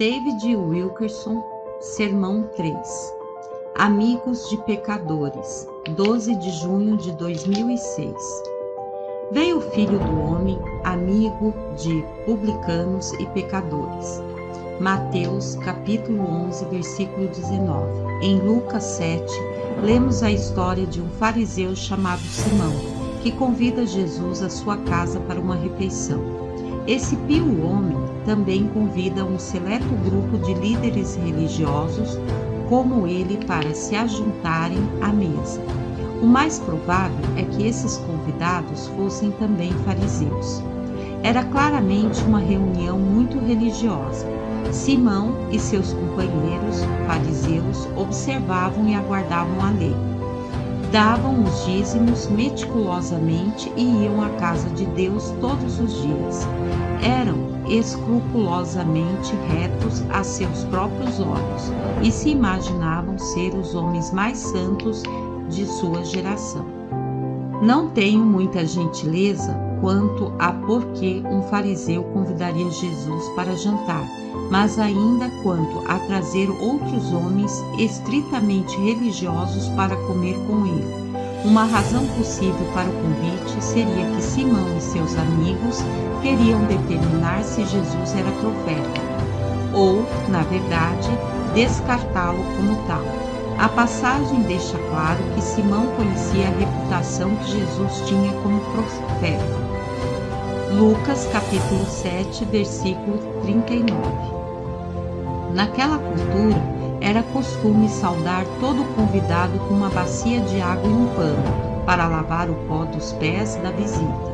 David Wilkerson, Sermão 3. Amigos de Pecadores, 12 de junho de 2006. Veio o Filho do Homem, amigo de publicanos e pecadores. Mateus, capítulo 11, versículo 19. Em Lucas 7, lemos a história de um fariseu chamado Simão, que convida Jesus à sua casa para uma refeição. Esse pio homem também convida um seleto grupo de líderes religiosos como ele para se ajuntarem à mesa. O mais provável é que esses convidados fossem também fariseus. Era claramente uma reunião muito religiosa. Simão e seus companheiros fariseus observavam e aguardavam a lei. Davam os dízimos meticulosamente e iam à casa de Deus todos os dias. Eram escrupulosamente retos a seus próprios olhos e se imaginavam ser os homens mais santos de sua geração. Não tenho muita gentileza quanto a por que um fariseu convidaria Jesus para jantar, mas ainda quanto a trazer outros homens estritamente religiosos para comer com ele. Uma razão possível para o convite seria que Simão e seus amigos queriam determinar se Jesus era profeta, ou, na verdade, descartá-lo como tal. A passagem deixa claro que Simão conhecia a reputação que Jesus tinha como profeta. Lucas capítulo 7, versículo 39. Naquela cultura, era costume saudar todo convidado com uma bacia de água e um pano, para lavar o pó dos pés da visita.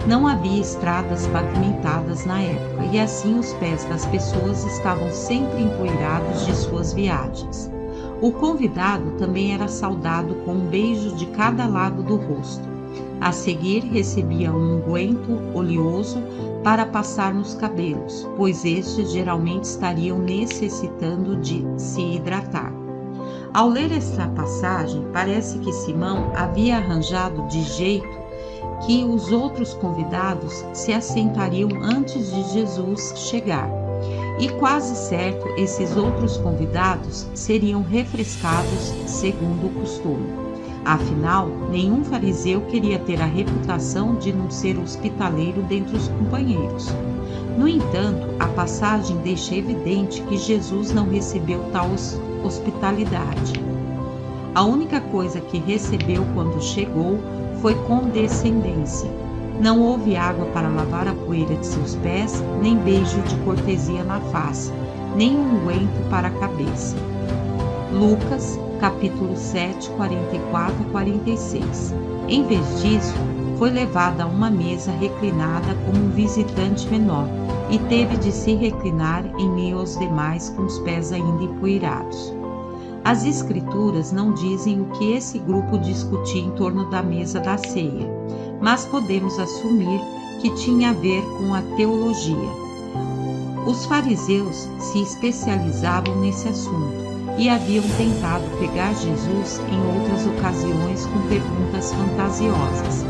Não havia estradas pavimentadas na época, e assim os pés das pessoas estavam sempre empoeirados de suas viagens. O convidado também era saudado com um beijo de cada lado do rosto. A seguir, recebia um unguento oleoso para passar nos cabelos, pois estes geralmente estariam necessitando de se hidratar. Ao ler esta passagem, parece que Simão havia arranjado de jeito que os outros convidados se assentariam antes de Jesus chegar. E quase certo, esses outros convidados seriam refrescados segundo o costume. Afinal, nenhum fariseu queria ter a reputação de não ser hospitaleiro dentre os companheiros. No entanto, a passagem deixa evidente que Jesus não recebeu tal hospitalidade. A única coisa que recebeu quando chegou foi condescendência. Não houve água para lavar a poeira de seus pés, nem beijo de cortesia na face, nem unguento para a cabeça. Lucas, capítulo 7, 44 a 46. Em vez disso, foi levada a uma mesa reclinada como um visitante menor e teve de se reclinar em meio aos demais com os pés ainda empoeirados. As escrituras não dizem o que esse grupo discutia em torno da mesa da ceia, mas podemos assumir que tinha a ver com a teologia. Os fariseus se especializavam nesse assunto e haviam tentado pegar Jesus em outras ocasiões com perguntas fantasiosas.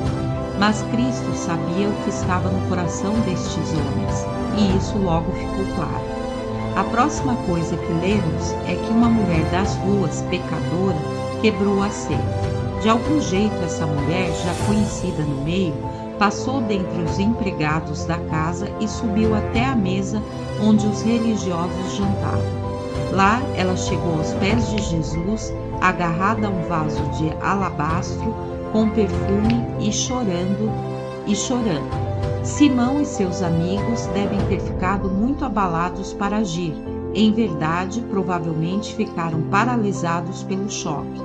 Mas Cristo sabia o que estava no coração destes homens, e isso logo ficou claro. A próxima coisa que lemos é que uma mulher das ruas, pecadora, quebrou a ceia. De algum jeito, essa mulher, já conhecida no meio, passou dentre os empregados da casa e subiu até a mesa onde os religiosos jantavam. Lá, ela chegou aos pés de Jesus, agarrada a um vaso de alabastro com perfume e chorando. Simão e seus amigos devem ter ficado muito abalados para agir. Em verdade, provavelmente ficaram paralisados pelo choque.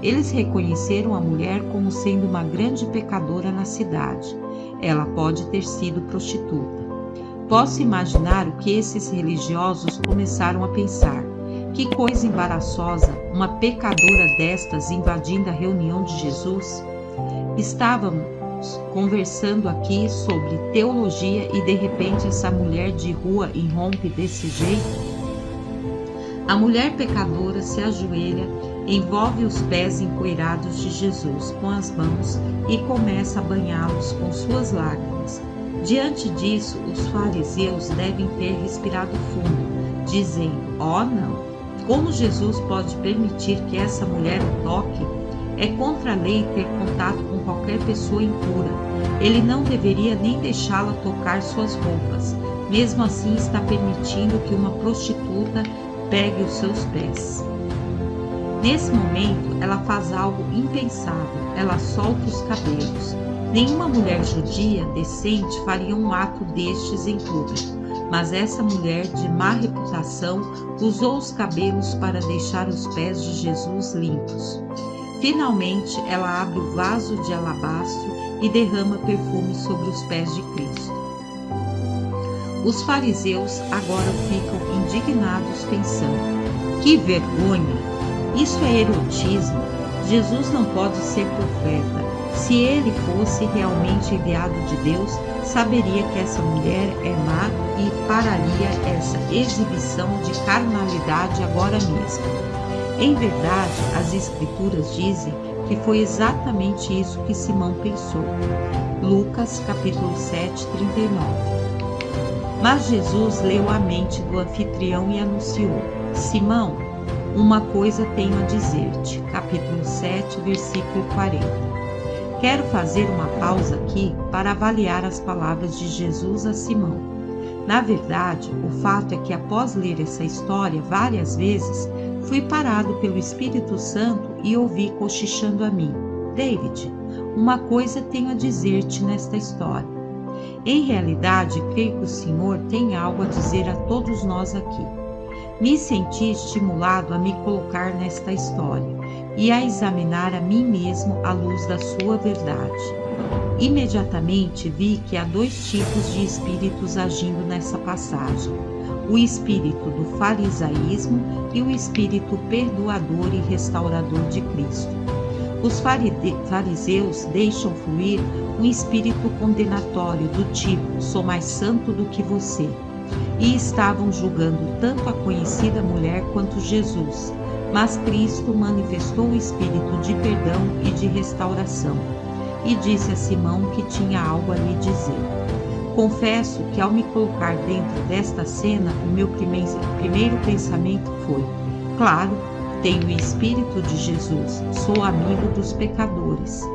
Eles reconheceram a mulher como sendo uma grande pecadora na cidade. Ela pode ter sido prostituta. Posso imaginar o que esses religiosos começaram a pensar. Que coisa embaraçosa, uma pecadora destas invadindo a reunião de Jesus? Estávamos conversando aqui sobre teologia e de repente essa mulher de rua irrompe desse jeito? A mulher pecadora se ajoelha, envolve os pés empoeirados de Jesus com as mãos e começa a banhá-los com suas lágrimas. Diante disso, os fariseus devem ter respirado fundo, dizendo: "Oh, não! Como Jesus pode permitir que essa mulher o toque? É contra a lei ter contato com qualquer pessoa impura. Ele não deveria nem deixá-la tocar suas roupas. Mesmo assim, está permitindo que uma prostituta pegue os seus pés." Nesse momento, ela faz algo impensável. Ela solta os cabelos. Nenhuma mulher judia decente faria um ato destes em público, mas essa mulher de má reputação usou os cabelos para deixar os pés de Jesus limpos. Finalmente, ela abre o vaso de alabastro e derrama perfume sobre os pés de Cristo. Os fariseus agora ficam indignados, pensando: "Que vergonha! Isso é erotismo. Jesus não pode ser profeta. Se ele fosse realmente enviado de Deus, saberia que essa mulher é má e pararia essa exibição de carnalidade agora mesmo." Em verdade, as Escrituras dizem que foi exatamente isso que Simão pensou. Lucas capítulo 7, 39. Mas Jesus leu a mente do anfitrião e anunciou: "Simão, uma coisa tenho a dizer-te." Capítulo 7, versículo 40. Quero fazer uma pausa aqui para avaliar as palavras de Jesus a Simão. Na verdade, o fato é que após ler essa história várias vezes, fui parado pelo Espírito Santo e ouvi cochichando a mim: "David, uma coisa tenho a dizer-te nesta história." Em realidade, creio que o Senhor tem algo a dizer a todos nós aqui. Me senti estimulado a me colocar nesta história e a examinar a mim mesmo à luz da sua verdade. Imediatamente vi que há dois tipos de espíritos agindo nessa passagem: o espírito do farisaísmo e o espírito perdoador e restaurador de Cristo. Os fariseus deixam fluir um espírito condenatório do tipo: "Sou mais santo do que você." E estavam julgando tanto a conhecida mulher quanto Jesus, mas Cristo manifestou o espírito de perdão e de restauração, e disse a Simão que tinha algo a lhe dizer. Confesso que ao me colocar dentro desta cena, o meu primeiro pensamento foi: claro, tenho o espírito de Jesus, sou amigo dos pecadores.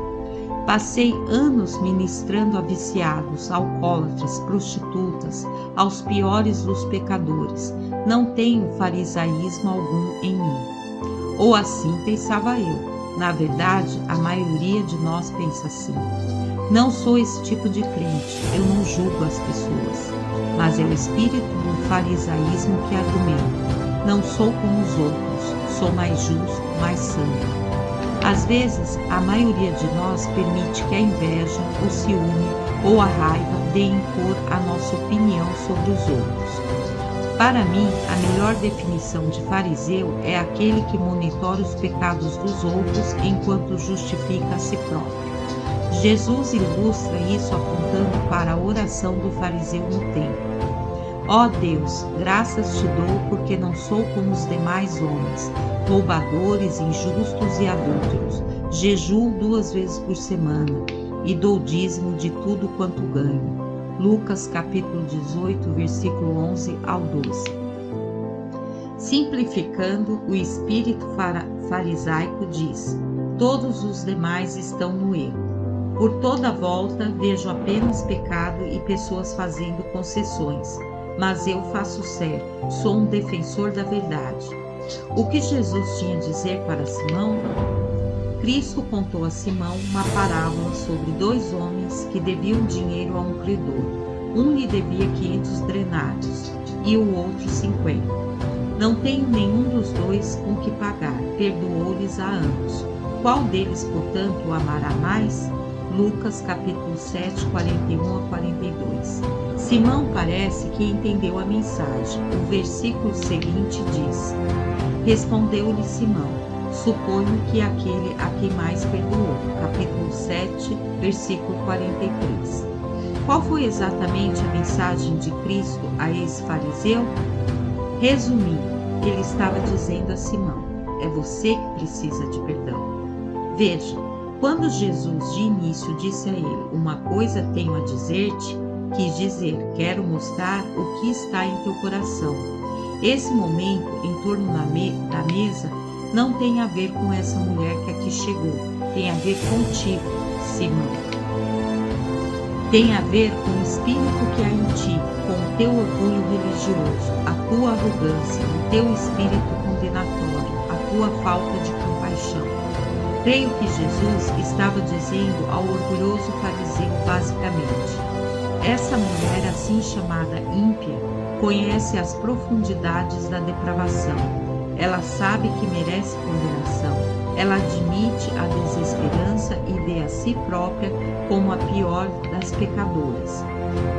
Passei anos ministrando a viciados, alcoólatras, prostitutas, aos piores dos pecadores. Não tenho farisaísmo algum em mim. Ou assim pensava eu. Na verdade, a maioria de nós pensa assim. Não sou esse tipo de crente, eu não julgo as pessoas. Mas é o espírito do farisaísmo que argumenta: não sou como os outros, sou mais justo, mais santo. Às vezes, a maioria de nós permite que a inveja, o ciúme ou a raiva deem impor a nossa opinião sobre os outros. Para mim, a melhor definição de fariseu é aquele que monitora os pecados dos outros enquanto justifica a si próprio. Jesus ilustra isso apontando para a oração do fariseu no templo. Ó Deus, graças te dou porque não sou como os demais homens, roubadores, injustos e adúlteros. Jejuo 2 vezes por semana e dou dízimo de tudo quanto ganho. Lucas capítulo 18, versículo 11 ao 12. Simplificando, o espírito farisaico diz: todos os demais estão no erro. Por toda volta vejo apenas pecado e pessoas fazendo concessões. Mas eu faço certo, sou um defensor da verdade. O que Jesus tinha a dizer para Simão? Cristo contou a Simão uma parábola sobre 2 homens que deviam dinheiro a um credor. Um lhe devia 500 denários e o outro 50. Não tenho nenhum dos dois com que pagar, perdoou-lhes há anos. Qual deles, portanto, o amará mais? Lucas capítulo 7, 41 a 42. Simão parece que entendeu a mensagem. O versículo seguinte diz: respondeu-lhe Simão: suponho que aquele a quem mais perdoou. Capítulo 7, versículo 43. Qual foi exatamente a mensagem de Cristo a esse fariseu? Resumindo, ele estava dizendo a Simão: é você que precisa de perdão. Veja, quando Jesus de início disse a ele: uma coisa tenho a dizer-te, quis dizer: quero mostrar o que está em teu coração. Esse momento em torno da mesa não tem a ver com essa mulher que aqui chegou, tem a ver contigo, Simão. Tem a ver com o espírito que há em ti, com o teu orgulho religioso, a tua arrogância, o teu espírito condenatório, a tua falta de compaixão. Creio que Jesus estava dizendo ao orgulhoso fariseu basicamente: essa mulher assim chamada ímpia conhece as profundidades da depravação. Ela sabe que merece condenação. Ela admite a desesperança e vê a si própria como a pior das pecadoras.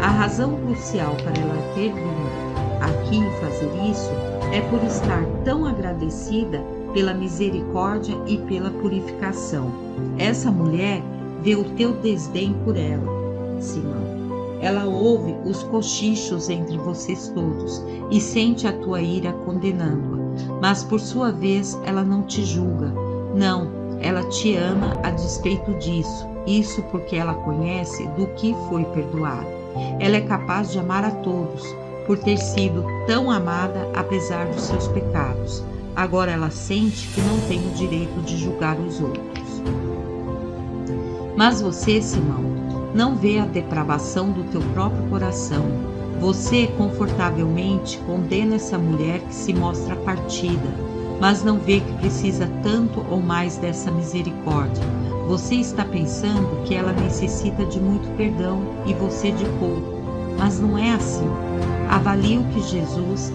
A razão crucial para ela ter vindo aqui fazer isso é por estar tão agradecida pela misericórdia e pela purificação. Essa mulher vê o teu desdém por ela, Simão. Ela ouve os cochichos entre vocês todos e sente a tua ira condenando-a. Mas por sua vez ela não te julga. Não, ela te ama a despeito disso. Isso porque ela conhece do que foi perdoado. Ela é capaz de amar a todos, por ter sido tão amada apesar dos seus pecados. Agora ela sente que não tem o direito de julgar os outros. Mas você, Simão, não vê a depravação do teu próprio coração. Você confortavelmente condena essa mulher que se mostra partida, mas não vê que precisa tanto ou mais dessa misericórdia. Você está pensando que ela necessita de muito perdão e você de pouco, mas não é assim. Avalie o que Jesus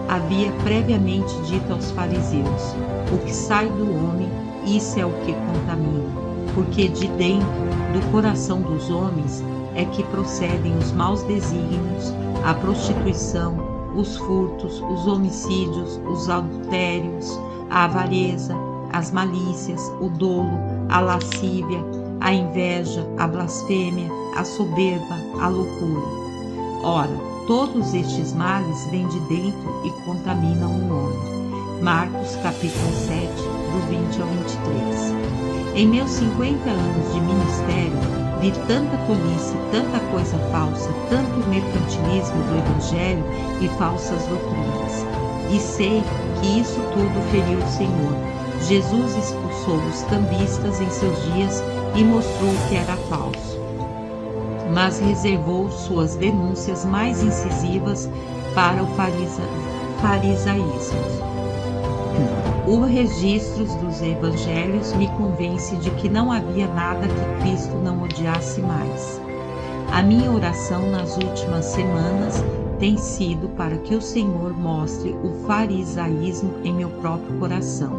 havia previamente dito aos fariseus: o que sai do homem, isso é o que contamina, porque de dentro do coração dos homens é que procedem os maus desígnios, a prostituição, os furtos, os homicídios, os adultérios, a avareza, as malícias, o dolo, a lascívia, a inveja, a blasfêmia, a soberba, a loucura. Ora, todos estes males vêm de dentro e contaminam o homem. Marcos capítulo 7, do 20 ao 23. Em meus 50 anos de ministério, vi tanta tolice, tanta coisa falsa, tanto mercantilismo do Evangelho e falsas doutrinas. E sei que isso tudo feriu o Senhor. Jesus expulsou os cambistas em seus dias e mostrou que era falso. Mas reservou suas denúncias mais incisivas para o farisaísmo. Os registros dos evangelhos me convence de que não havia nada que Cristo não odiasse mais. A minha oração nas últimas semanas tem sido para que o Senhor mostre o farisaísmo em meu próprio coração.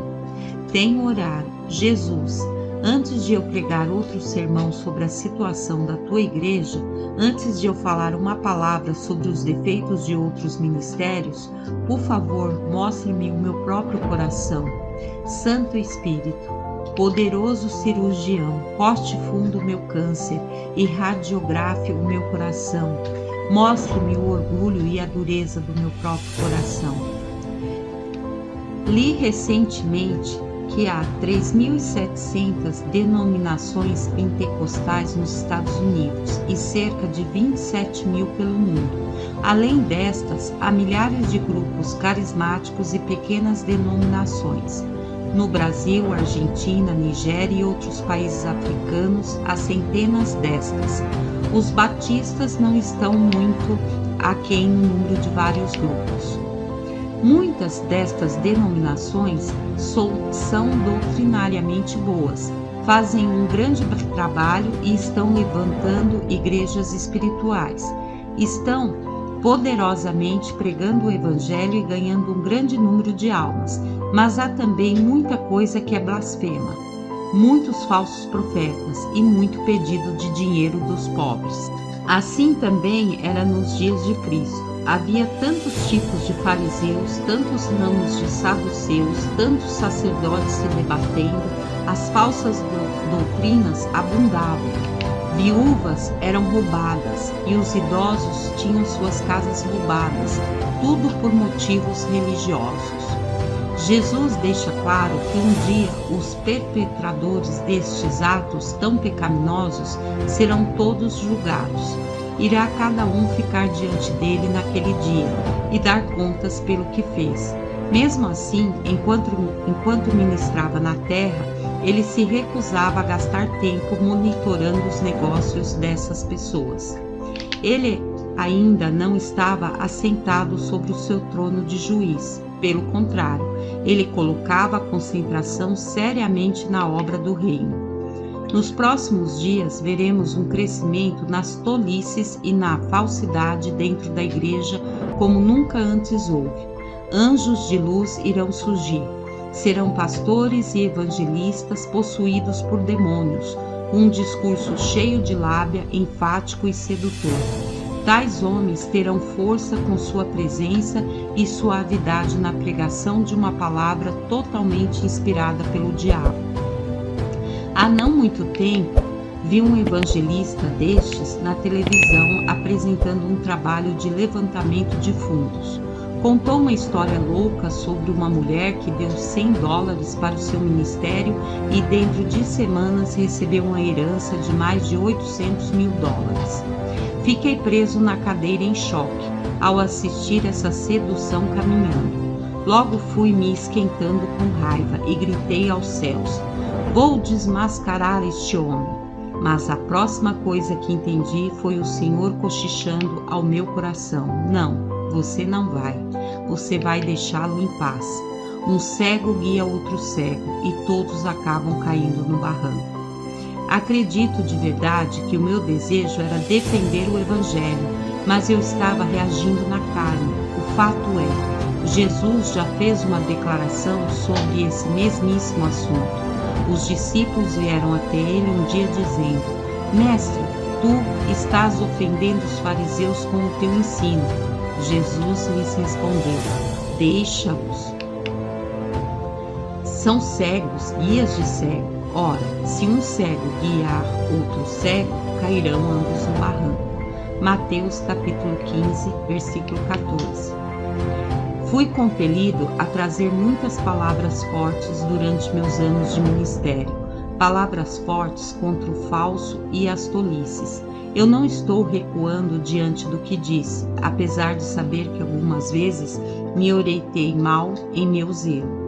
Tenho orado: Jesus, antes de eu pregar outro sermão sobre a situação da tua igreja, antes de eu falar uma palavra sobre os defeitos de outros ministérios, por favor, mostre-me o meu próprio coração. Santo Espírito, poderoso cirurgião, corte fundo o meu câncer e radiografe o meu coração. Mostre-me o orgulho e a dureza do meu próprio coração. Li recentemente que há 3.700 denominações pentecostais nos Estados Unidos e cerca de 27.000 pelo mundo. Além destas, há milhares de grupos carismáticos e pequenas denominações. No Brasil, Argentina, Nigéria e outros países africanos, há centenas destas. Os batistas não estão muito aquém no número de vários grupos. Muitas destas denominações são doutrinariamente boas, fazem um grande trabalho e estão levantando igrejas espirituais. Estão poderosamente pregando o Evangelho e ganhando um grande número de almas, mas há também muita coisa que é blasfema, muitos falsos profetas e muito pedido de dinheiro dos pobres. Assim também era nos dias de Cristo. Havia tantos tipos de fariseus, tantos ramos de saduceus, tantos sacerdotes se debatendo, as falsas doutrinas abundavam. Viúvas eram roubadas e os idosos tinham suas casas roubadas, tudo por motivos religiosos. Jesus deixa claro que um dia os perpetradores destes atos tão pecaminosos serão todos julgados. irá cada um ficar diante dele naquele dia e dar contas pelo que fez. Mesmo assim, enquanto ministrava na terra, ele se recusava a gastar tempo monitorando os negócios dessas pessoas. Ele ainda não estava assentado sobre o seu trono de juiz. Pelo contrário, ele colocava a concentração seriamente na obra do reino. Nos próximos dias, veremos um crescimento nas tolices e na falsidade dentro da igreja como nunca antes houve. Anjos de luz irão surgir. Serão pastores e evangelistas possuídos por demônios, um discurso cheio de lábia, enfático e sedutor. Tais homens terão força com sua presença e suavidade na pregação de uma palavra totalmente inspirada pelo diabo. Há não muito tempo, vi um evangelista destes na televisão apresentando um trabalho de levantamento de fundos. Contou uma história louca sobre uma mulher que deu $100 para o seu ministério e dentro de semanas recebeu uma herança de mais de $800 mil. Fiquei preso na cadeira em choque ao assistir essa sedução caminhando. Logo fui me esquentando com raiva e gritei aos céus: vou desmascarar este homem. Mas a próxima coisa que entendi foi o Senhor cochichando ao meu coração: não, você não vai. Você vai deixá-lo em paz. Um cego guia outro cego e todos acabam caindo no barranco. Acredito de verdade que o meu desejo era defender o Evangelho, mas eu estava reagindo na carne. O fato é, Jesus já fez uma declaração sobre esse mesmíssimo assunto. Os discípulos vieram até ele um dia dizendo: Mestre, tu estás ofendendo os fariseus com o teu ensino. Jesus lhes respondeu: deixa-os. São cegos, guias de cego. Ora, se um cego guiar outro cego, cairão ambos no barranco. Mateus capítulo 15, versículo 14. Fui compelido a trazer muitas palavras fortes durante meus anos de ministério, palavras fortes contra o falso e as tolices. Eu não estou recuando diante do que disse, apesar de saber que algumas vezes me orientei mal em meu zelo.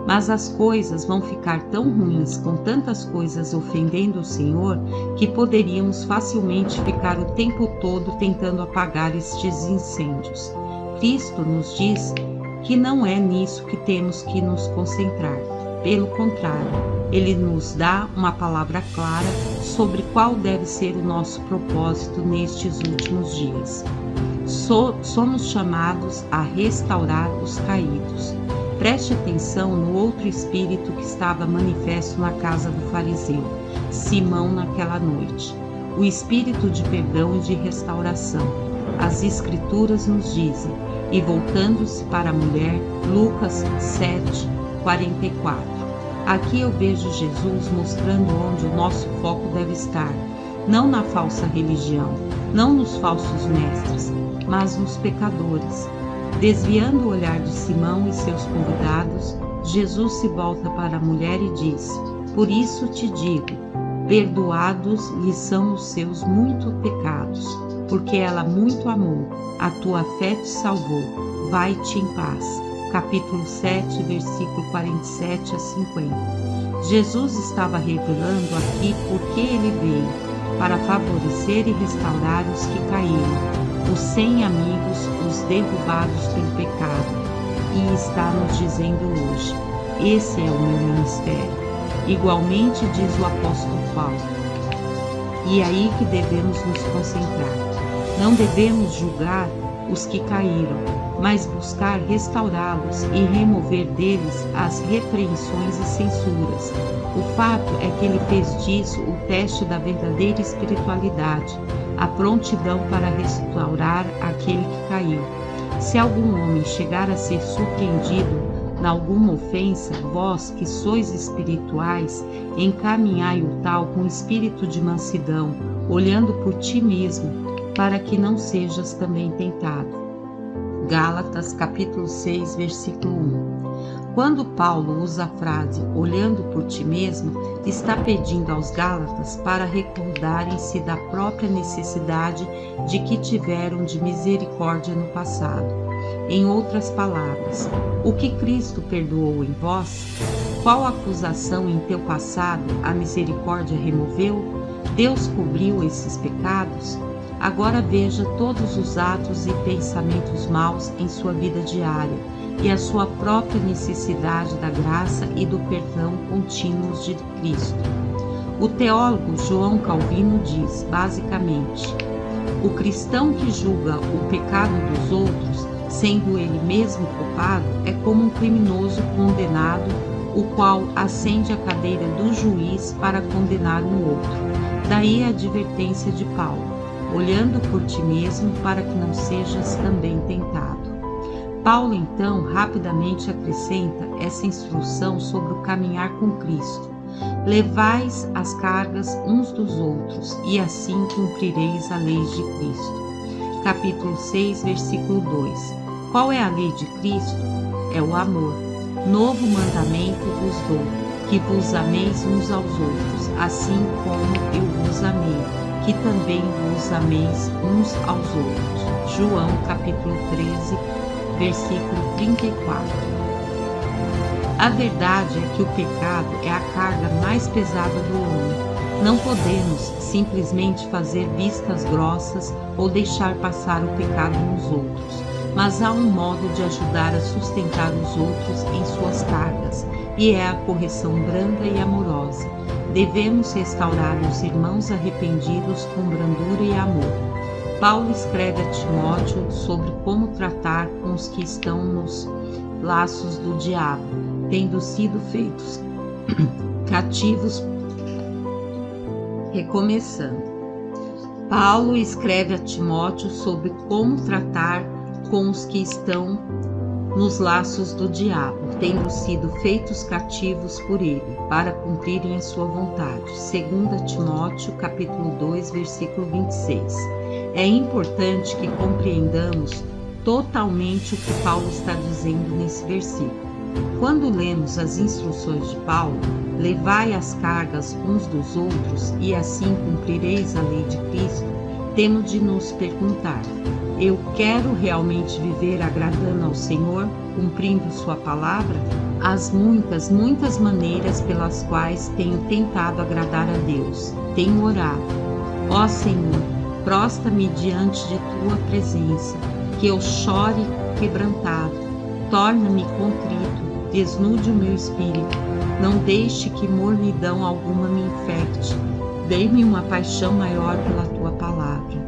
Mas as coisas vão ficar tão ruins com tantas coisas ofendendo o Senhor que poderíamos facilmente ficar o tempo todo tentando apagar estes incêndios. Cristo nos diz que não é nisso que temos que nos concentrar. Pelo contrário, Ele nos dá uma palavra clara sobre qual deve ser o nosso propósito nestes últimos dias. Somos chamados a restaurar os caídos. Preste atenção no outro espírito que estava manifesto na casa do fariseu, Simão, naquela noite. O espírito de perdão e de restauração. As Escrituras nos dizem: e voltando-se para a mulher, Lucas 7, 44. Aqui eu vejo Jesus mostrando onde o nosso foco deve estar, não na falsa religião, não nos falsos mestres, mas nos pecadores. Desviando o olhar de Simão e seus convidados, Jesus se volta para a mulher e diz: por isso te digo, perdoados lhe são os seus muitos pecados, porque ela muito amou, a tua fé te salvou, vai-te em paz. Capítulo 7, versículo 47 a 50. Jesus estava revelando aqui por que ele veio, para favorecer e restaurar os que caíram, os sem amigos, os derrubados pelo pecado, e está nos dizendo hoje: esse é o meu ministério. Igualmente diz o apóstolo Paulo. E é aí que devemos nos concentrar. Não devemos julgar os que caíram, mas buscar restaurá-los e remover deles as repreensões e censuras. O fato é que ele fez disso o teste da verdadeira espiritualidade, a prontidão para restaurar aquele que caiu. Se algum homem chegar a ser surpreendido em alguma ofensa, vós que sois espirituais, encaminhai o tal com espírito de mansidão, olhando por ti mesmo, para que não sejas também tentado. Gálatas capítulo 6, versículo 1. Quando Paulo usa a frase olhando por ti mesmo, está pedindo aos Gálatas para recordarem-se da própria necessidade de que tiveram de misericórdia no passado. Em outras palavras, o que Cristo perdoou em vós? Qual acusação em teu passado a misericórdia removeu? Deus cobriu esses pecados? Agora veja todos os atos e pensamentos maus em sua vida diária e a sua própria necessidade da graça e do perdão contínuos de Cristo. O teólogo João Calvino diz, basicamente, o cristão que julga o pecado dos outros, sendo ele mesmo culpado, é como um criminoso condenado, o qual ascende à cadeira do juiz para condenar um outro. Daí a advertência de Paulo, olhando por ti mesmo para que não sejas também tentado. Paulo, então, rapidamente acrescenta essa instrução sobre o caminhar com Cristo. Levais as cargas uns dos outros, e assim cumprireis a lei de Cristo. Capítulo 6, versículo 2. Qual é a lei de Cristo? É o amor. Novo mandamento vos dou, que vos ameis uns aos outros, assim como eu vos amei, que também vos ameis uns aos outros. João, capítulo 13, versículo 34. A verdade é que o pecado é a carga mais pesada do homem. Não podemos simplesmente fazer vistas grossas ou deixar passar o pecado nos outros, mas há um modo de ajudar a sustentar os outros em suas cargas, e é a correção branda e amorosa. Devemos restaurar os irmãos arrependidos com brandura e amor. Paulo escreve a Timóteo sobre como tratar com os que estão nos laços do diabo, tendo sido feitos cativos. Recomeçando. Paulo escreve a Timóteo sobre como tratar com os que estão nos laços do diabo, tendo sido feitos cativos por ele, para cumprirem a sua vontade. 2 Timóteo, capítulo 2, versículo 26. É importante que compreendamos totalmente o que Paulo está dizendo nesse versículo. Quando lemos as instruções de Paulo, levai as cargas uns dos outros e assim cumprireis a lei de Cristo, temos de nos perguntar: eu quero realmente viver agradando ao Senhor, cumprindo sua palavra? As muitas maneiras pelas quais tenho tentado agradar a Deus. Tenho orado: ó Senhor, prostra-me diante de tua presença, que eu chore quebrantado. Torna-me contrito, desnude o meu espírito. Não deixe que mornidão alguma me infecte. Dê-me uma paixão maior pela tua palavra.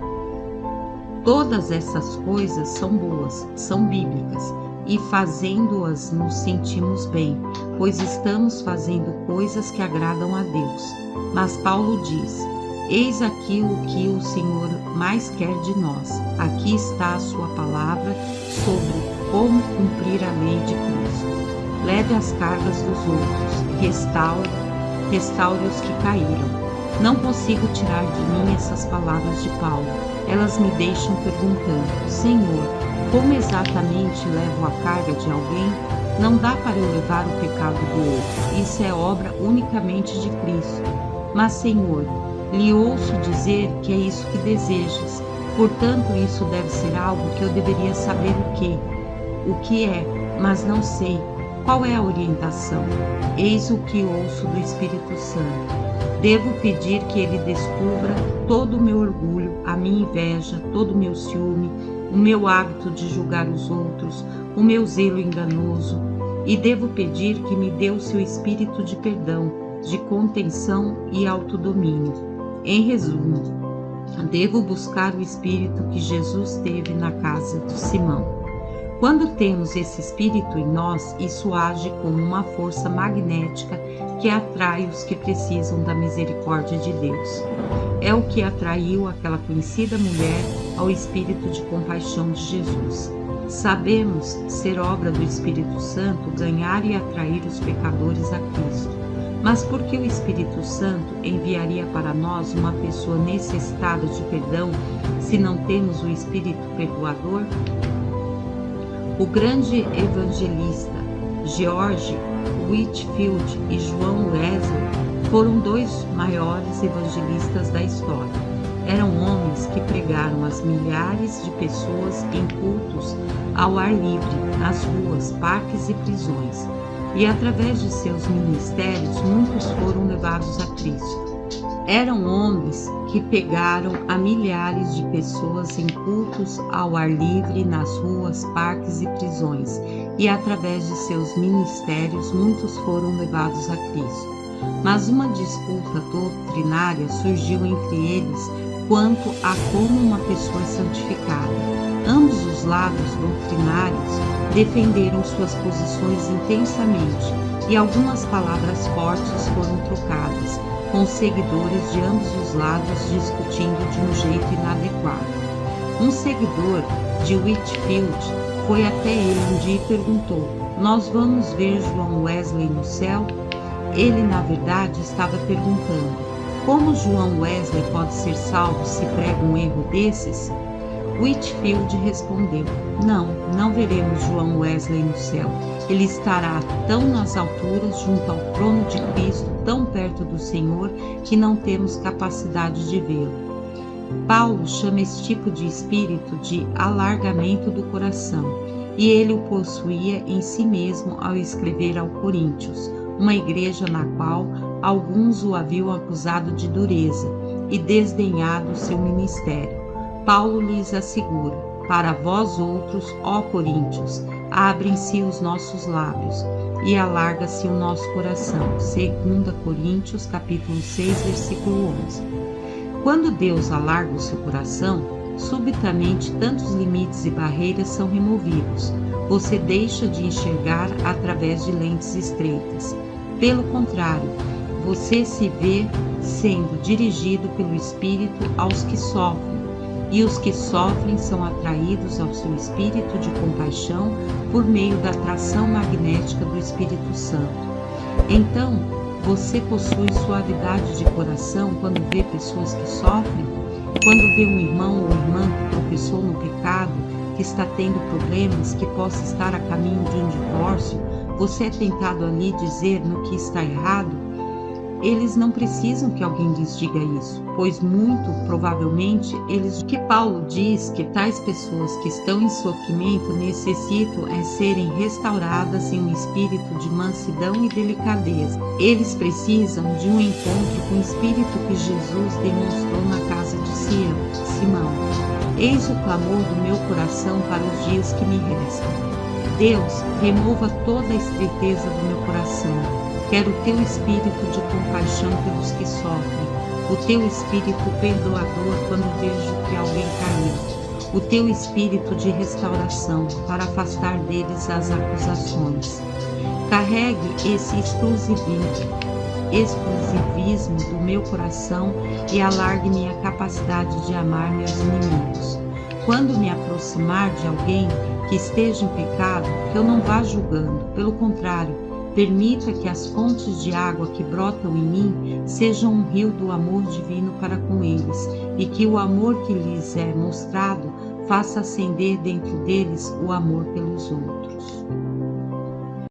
Todas essas coisas são boas, são bíblicas, e fazendo-as nos sentimos bem, pois estamos fazendo coisas que agradam a Deus. Mas Paulo diz: eis aqui o que o Senhor mais quer de nós. Aqui está a sua palavra sobre como cumprir a lei de Cristo. Leve as cargas dos outros, restaure os que caíram. Não consigo tirar de mim essas palavras de Paulo. Elas me deixam perguntando: Senhor, como exatamente levo a carga de alguém? Não dá para eu levar o pecado do outro. Isso é obra unicamente de Cristo. Mas, Senhor, lhe ouço dizer que é isso que desejas. Portanto, isso deve ser algo que eu deveria saber o que é, mas não sei. Qual é a orientação? Eis o que ouço do Espírito Santo. Devo pedir que ele descubra todo o meu orgulho, a minha inveja, todo o meu ciúme, o meu hábito de julgar os outros, o meu zelo enganoso, e devo pedir que me dê o seu espírito de perdão, de contenção e autodomínio. Em resumo, devo buscar o espírito que Jesus teve na casa de Simão. Quando temos esse espírito em nós, isso age como uma força magnética que atrai os que precisam da misericórdia de Deus. É o que atraiu aquela conhecida mulher ao espírito de compaixão de Jesus. Sabemos ser obra do Espírito Santo ganhar e atrair os pecadores a Cristo. Mas por que o Espírito Santo enviaria para nós uma pessoa necessitada de perdão se não temos o Espírito perdoador? O grande evangelista George Whitefield e João Wesley foram dois maiores evangelistas da história. Eram homens que pregaram às milhares de pessoas em cultos ao ar livre, nas ruas, parques e prisões. E através de seus ministérios, muitos foram levados a Cristo. Eram homens que pegaram a milhares de pessoas em cultos ao ar livre, nas ruas, parques e prisões. E através de seus ministérios, muitos foram levados a Cristo. Mas uma disputa doutrinária surgiu entre eles quanto a como uma pessoa é santificada. Ambos os lados doutrinários defenderam suas posições intensamente e algumas palavras fortes foram trocadas, com os seguidores de ambos os lados discutindo de um jeito inadequado. Um seguidor de Whitefield foi até ele um dia e perguntou: "Nós vamos ver João Wesley no céu?" Ele, na verdade, estava perguntando: como João Wesley pode ser salvo se prega um erro desses? Whitefield respondeu: não veremos João Wesley no céu. Ele estará tão nas alturas, junto ao trono de Cristo, tão perto do Senhor, que não temos capacidade de vê-lo. Paulo chama esse tipo de espírito de alargamento do coração, e ele o possuía em si mesmo ao escrever ao Coríntios, uma igreja na qual alguns o haviam acusado de dureza e desdenhado seu ministério. Paulo lhes assegura: para vós outros, ó Coríntios, abrem-se os nossos lábios e alarga-se o nosso coração. 2 Coríntios, capítulo 6, versículo 11. Quando Deus alarga o seu coração, subitamente tantos limites e barreiras são removidos. Você deixa de enxergar através de lentes estreitas. Pelo contrário, você se vê sendo dirigido pelo Espírito aos que sofrem, e os que sofrem são atraídos ao seu espírito de compaixão por meio da atração magnética do Espírito Santo. Então, você possui suavidade de coração quando vê pessoas que sofrem? Quando vê um irmão ou irmã que tropeçou no pecado, que está tendo problemas, que possa estar a caminho de um divórcio, você é tentado ali dizer no que está errado? Eles não precisam que alguém lhes diga isso, pois muito provavelmente eles... O que Paulo diz que tais pessoas que estão em sofrimento necessitam é serem restauradas em um espírito de mansidão e delicadeza. Eles precisam de um encontro com o espírito que Jesus demonstrou na casa de Simão. Eis o clamor do meu coração para os dias que me restam. Deus, remova toda a estreiteza do meu coração. Quero o teu espírito de compaixão pelos que sofrem, o teu espírito perdoador quando vejo que alguém caiu, o teu espírito de restauração para afastar deles as acusações. Carregue esse exclusivismo do meu coração e alargue minha capacidade de amar meus inimigos. Quando me aproximar de alguém que esteja em pecado, que eu não vá julgando, pelo contrário, permita que as fontes de água que brotam em mim sejam um rio do amor divino para com eles, e que o amor que lhes é mostrado faça acender dentro deles o amor pelos outros.